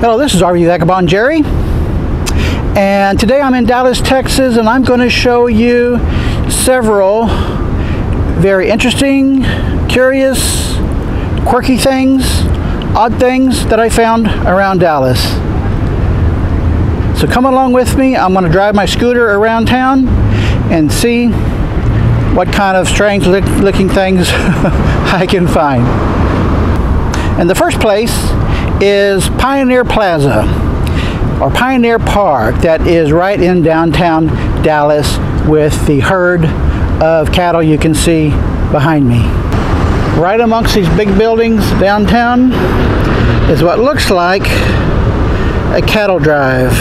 Hello, this is RV Vagabond Jerry, and today I'm in Dallas, Texas, and I'm going to show you several very interesting, curious, quirky things, odd things that I found around Dallas. So come along with me. I'm going to drive my scooter around town and see what kind of strange looking things I can find. And the first place is Pioneer Plaza, or Pioneer Park, that is right in downtown Dallas with the herd of cattle you can see behind me. Right amongst these big buildings downtown is what looks like a cattle drive.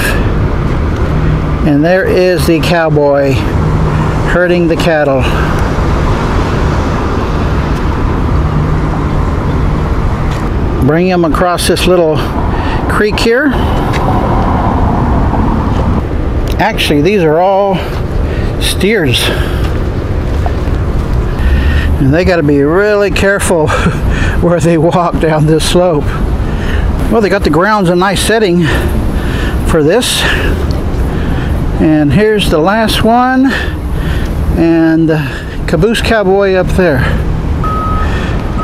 And there is the cowboy herding the cattle. Bring them across this little creek here. Actually, these are all steers. And they got to be really careful where they walk down this slope. Well, they got the grounds a nice setting for this. And here's the last one, and the Caboose Cowboy up there.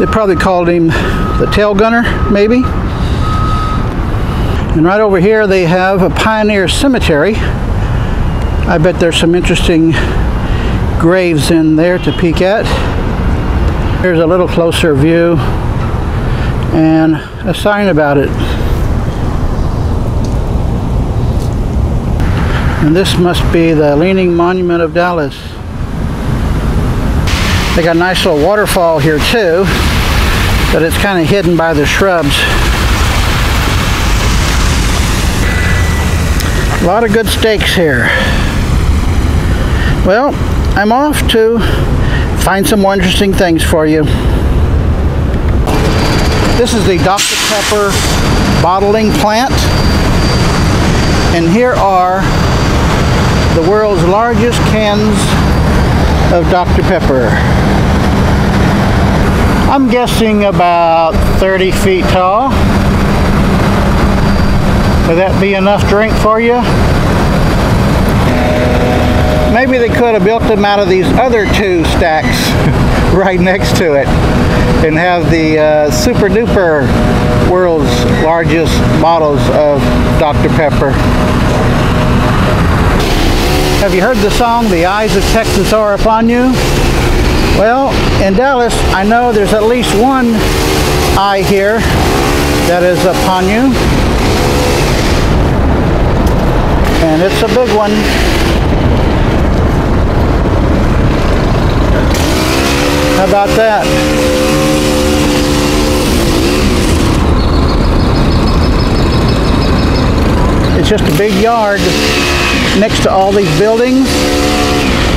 They probably called him the Tail Gunner, maybe. And right over here they have a Pioneer Cemetery. I bet there's some interesting graves in there to peek at. Here's a little closer view and a sign about it. And this must be the Leaning Monument of Dallas. They got a nice little waterfall here too, but it's kind of hidden by the shrubs. A lot of good steaks here. Well, I'm off to find some more interesting things for you. This is the Dr. Pepper bottling plant, and here are the world's largest cans of Dr. Pepper. I'm guessing about 30 feet tall. Would that be enough drink for you? Maybe they could have built them out of these other two stacks right next to it and have the super duper world's largest bottles of Dr. Pepper. Have you heard the song, "The Eyes of Texas Are Upon You"? Well, in Dallas, I know there's at least one eye here that is upon you. And it's a big one. How about that? It's just a big yard next to all these buildings,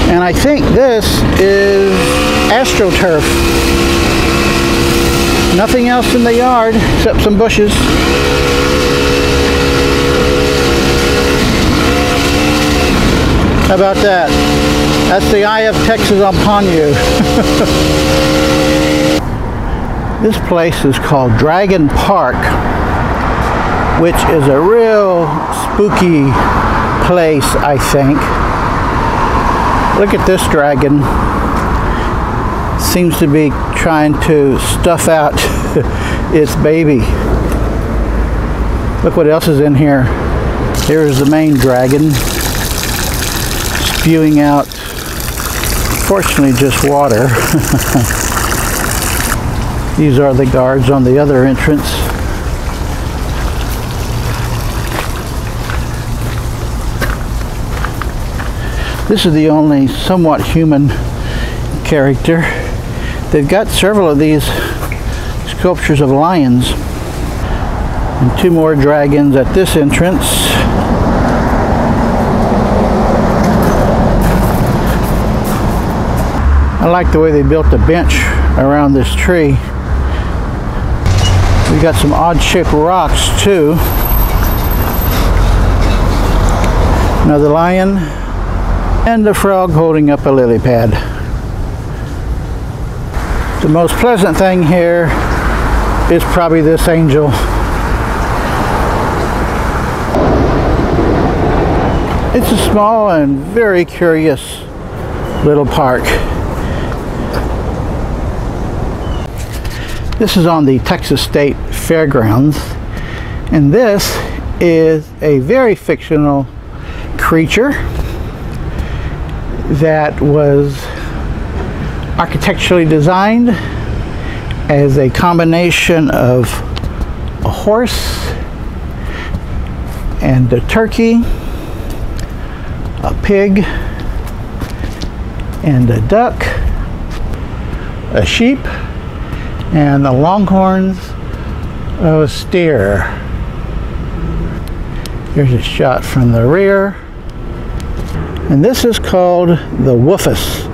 and I think this is AstroTurf. Nothing else in the yard except some bushes. How about that? That's the Eye of Texas upon you. This place is called Dragon Park, which is a real spooky place, I think. Look at this dragon. Seems to be trying to stuff out its baby. Look what else is in here. Here's the main dragon, spewing out, fortunately, just water. These are the guards on the other entrance. This is the only somewhat human character. They've got several of these sculptures of lions. And two more dragons at this entrance. I like the way they built the bench around this tree. We got some odd-shaped rocks too. Another lion. And the frog holding up a lily pad. The most pleasant thing here is probably this angel. It's a small and very curious little park. This is on the Texas State Fairgrounds, and this is a very fictional creature that was architecturally designed as a combination of a horse and a turkey, a pig and a duck, a sheep, and the longhorns of a steer. Here's a shot from the rear. And this is called the Woofus.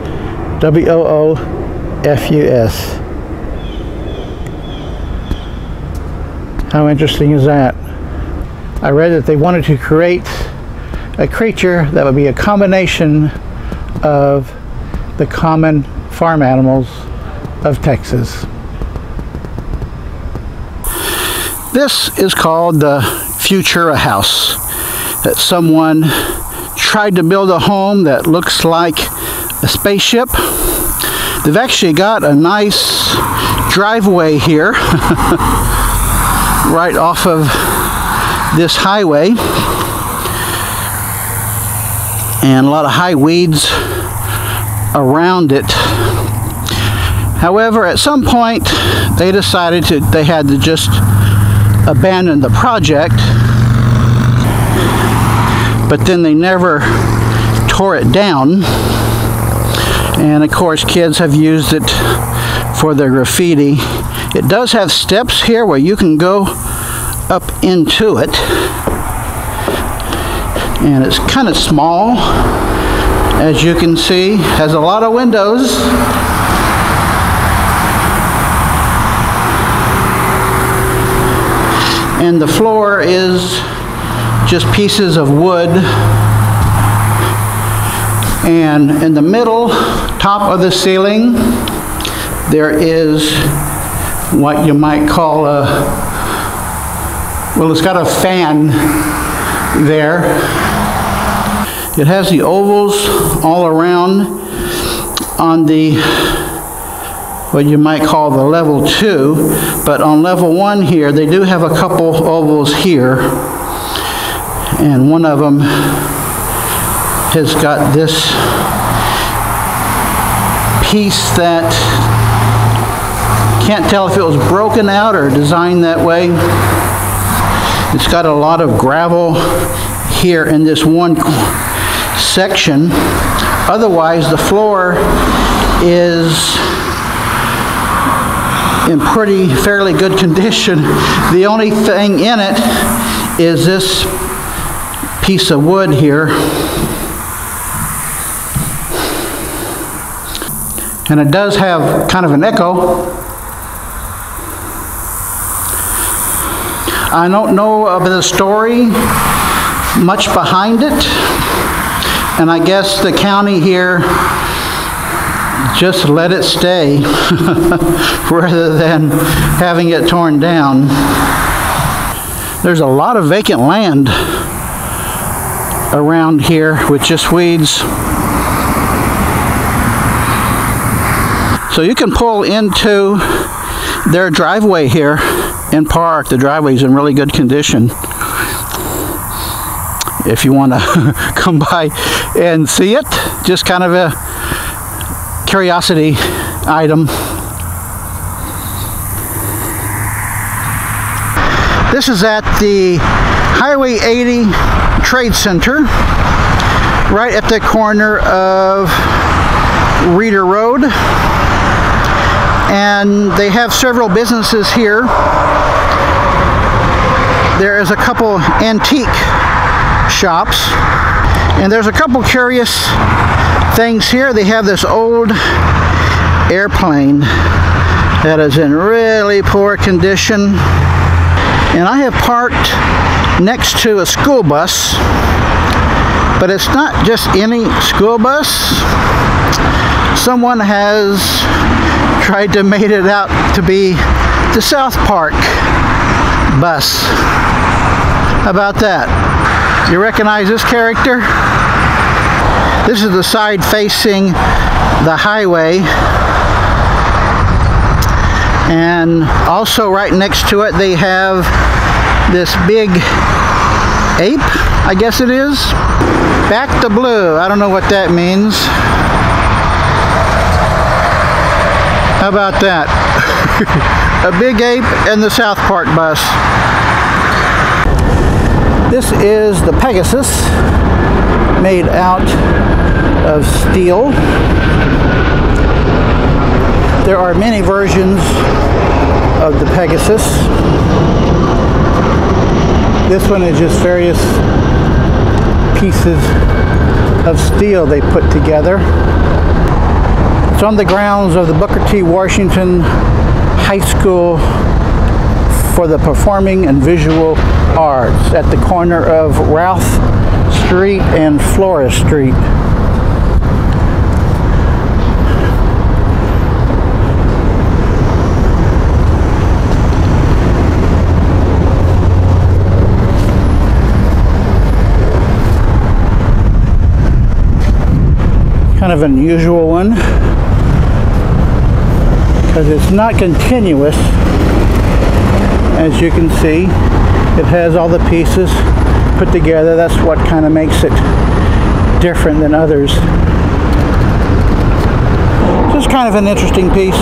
W-O-O-F-U-S. How interesting is that? I read that they wanted to create a creature that would be a combination of the common farm animals of Texas. This is called the Futura House, that someone tried to build a home that looks like a spaceship. They've actually got a nice driveway here right off of this highway, and a lot of high weeds around it. However, at some point they decided they had to just abandon the project, but then they never tore it down. And of course, kids have used it for their graffiti. It does have steps here where you can go up into it, and it's kind of small, as you can see. Has a lot of windows. And the floor is just pieces of wood. And in the middle, top of the ceiling, there is what you might call well, it's got a fan there. It has the ovals all around on the, what you might call the level 2, but on level 1 here, they do have a couple ovals here, and one of them has got this piece that can't tell if it was broken out or designed that way. It's got a lot of gravel here in this one section. Otherwise, the floor is in fairly good condition. The only thing in it is this piece of wood here. And it does have kind of an echo. I don't know of the story much behind it, and I guess the county here just let it stay rather than having it torn down. There's a lot of vacant land around here with just weeds. So you can pull into their driveway here and park. The driveway's in really good condition if you want to come by and see it. Just kind of a curiosity item. This is at the Highway 80 Trade Center, right at the corner of Reeder Road. And they have several businesses here. There is a couple antique shops, and there's a couple curious things here. They have this old airplane that is in really poor condition, and I have parked next to a school bus, but it's not just any school bus. Someone has tried to make it out to be the South Park bus. How about that? You recognize this character? This is the side facing the highway. And also right next to it they have this big ape, I guess it is. Back to blue. I don't know what that means. How about that? A big ape and the South Park bus. This is the Pegasus, made out of steel. There are many versions of the Pegasus. This one is just various pieces of steel they put together. It's on the grounds of the Booker T. Washington High School for the Performing and Visual Arts at the corner of Routh Street and Flora Street. Kind of an unusual one because it's not continuous. As you can see, it has all the pieces put together. That's what kind of makes it different than others. Just kind of an interesting piece.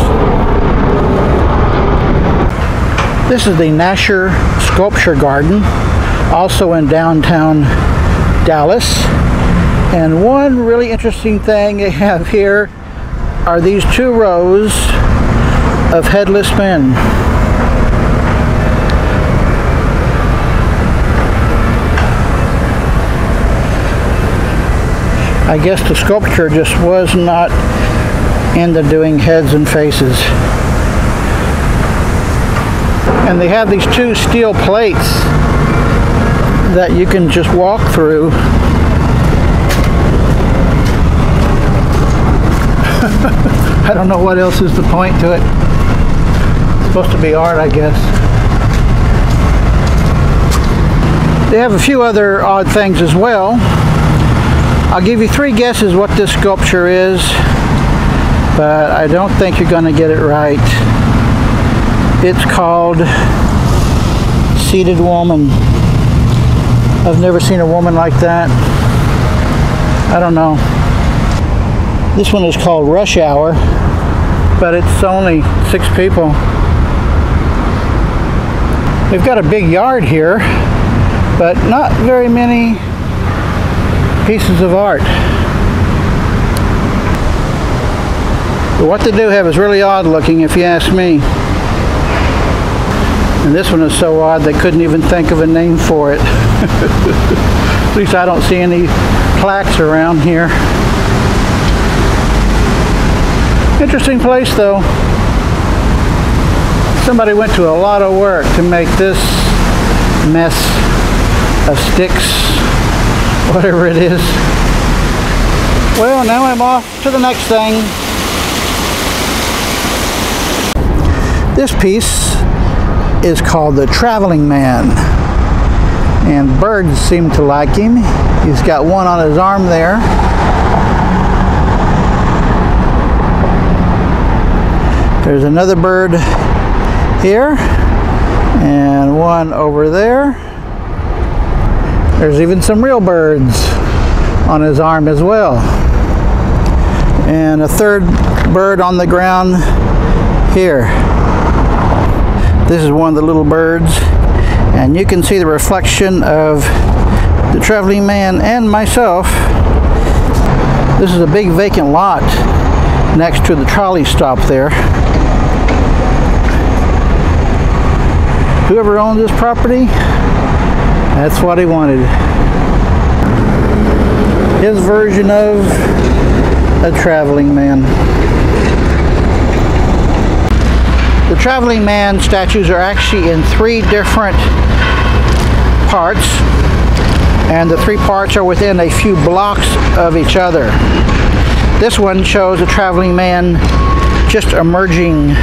This is the Nasher Sculpture Garden, also in downtown Dallas. And one really interesting thing they have here are these 2 rows of headless men. I guess the sculpture just was not into doing heads and faces. And they have these 2 steel plates that you can just walk through. I don't know what else is the point to it. It's supposed to be art, I guess. They have a few other odd things as well. I'll give you 3 guesses what this sculpture is, but I don't think you're going to get it right. It's called Seated Woman. I've never seen a woman like that. I don't know. This one is called Rush Hour, but it's only 6 people. They've got a big yard here, but not very many pieces of art. But what they do have is really odd looking, if you ask me. And this one is so odd they couldn't even think of a name for it. At least I don't see any plaques around here. Interesting place though. Somebody went to a lot of work to make this mess of sticks, whatever it is. Well, now I'm off to the next thing. This piece is called the Traveling Man, and birds seem to like him. He's got one on his arm there. There's another bird here and one over there. There's even some real birds on his arm as well, and a third bird on the ground here. This is one of the little birds, and you can see the reflection of the Traveling Man and myself. This is a big vacant lot next to the trolley stop there. Whoever owned this property, that's what he wanted. His version of a Traveling Man. The Traveling Man statues are actually in 3 different parts, and the 3 parts are within a few blocks of each other. This one shows a Traveling Man just emerging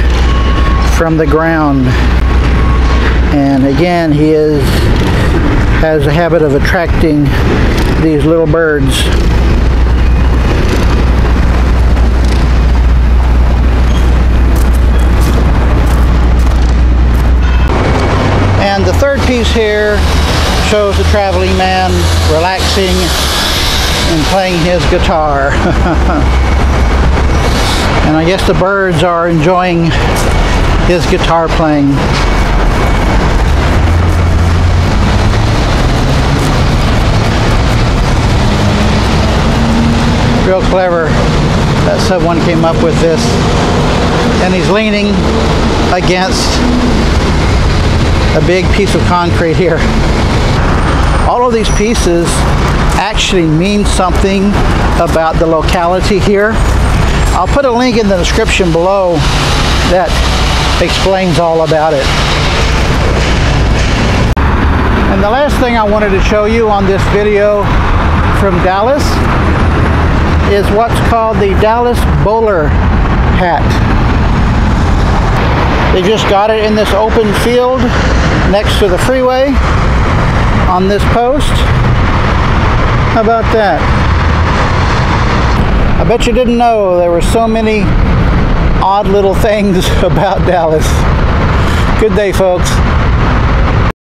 from the ground. And again, he has a habit of attracting these little birds. piece here shows the traveling man relaxing and playing his guitar. And I guess the birds are enjoying his guitar playing. Real clever that someone came up with this. And he's leaning against a big piece of concrete here. All of these pieces actually mean something about the locality here. I'll put a link in the description below that explains all about it. And the last thing I wanted to show you on this video from Dallas is what's called the Dallas Bowler hat. They just got it in this open field next to the freeway on this post. How about that? I bet you didn't know there were so many odd little things about Dallas. Good day, folks.